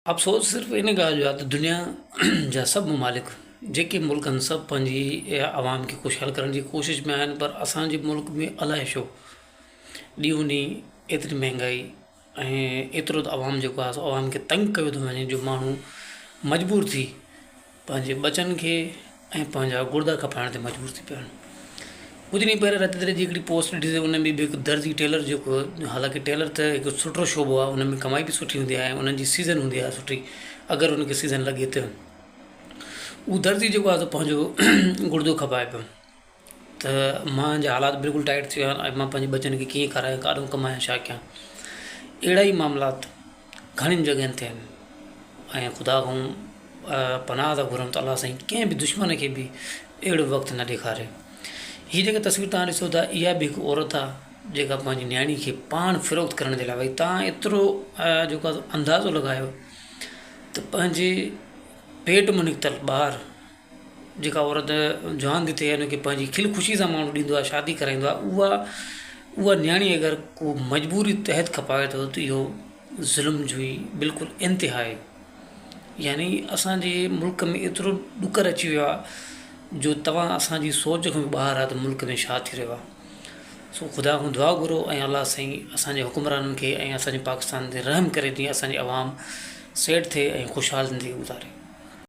अफ़सोस सिर्फ़ु इन ॻाल्हि जो आहे त दुनिया जा सभु ममालिक जेके मुल्क आहिनि सभु पंहिंजी आवाम खे ख़ुशहाल करण जी कोशिशि में आहिनि, पर असांजे मुल्क में अलाए छो ॾींहों ॾींहुं एतिरी महांगाई ऐं एतिरो त आवाम जेको आहे आवाम खे तंग कयो थो वञे जो माण्हू मजबूर थी पंहिंजे बचनि खे ऐं पंहिंजा गुर्दा खपाइण ते मजबूर थी पिया आहिनि। कुझु ॾींहं पहिरियों रत जी हिकिड़ी पोस्ट ॾिठी, उन में बि हिकु दर्जी टेलर जेको, हालांकि टेलर त हिकु सुठो शोबो आहे, उन में कमाई बि सुठी हूंदी आहे, उन्हनि जी सीज़न हूंदी आहे सुठी, अगरि उनखे सीज़न लॻे त उहो दर्जी जेको आहे त पंहिंजो गुर्दो खपाए पियो त मुंहिंजा हालात बिल्कुलु टाइट थी विया आहिनि ऐं मां पंहिंजे बचनि खे कीअं खारायां, काॾों कमायां, छा कयां। अहिड़ा ई मामलात घणियुनि जॻहियुनि ते आहिनि ऐं ख़ुदा खां पनाह था घुरऊं त अलाह साईं कंहिं बि दुश्मन खे बि अहिड़ो वक़्तु न ॾेखारे। हीअ जेका तस्वीर तव्हां ॾिसो था, इहा बि हिकु औरत आहे जेका पंहिंजी न्याणी खे पाण फ़िरोख़्त करण जे लाइ, भई तव्हां एतिरो जेको आहे अंदाज़ो लॻायो त पंहिंजे पेट में निकितल ॿार, जेका औरत जवान थी थिए, हुनखे पंहिंजी खिल ख़ुशी सां माण्हू ॾींदो आहे, शादी कराईंदो आहे, उहा न्याणी अगरि को मजबूरी तहत खपाए थो त इहो ज़ुल्म जो ई बिल्कुलु इंतिहा आहे। यानी असांजे मुल्क में एतिरो ॾुकर अची वियो आहे जो तव्हां असांजी सोच खां बि ॿाहिरि आहे त मुल्क में छा थी रहियो आहे। सो ख़ुदा खां दुआ घुरो ऐं अलाह साईं असांजे हुकुमराननि खे ऐं असांजे पाकिस्तान ते रहम करे, जीअं असांजी आवाम सेठ थिए ऐं ख़ुशहाल ज़िंदगी गुज़ारे।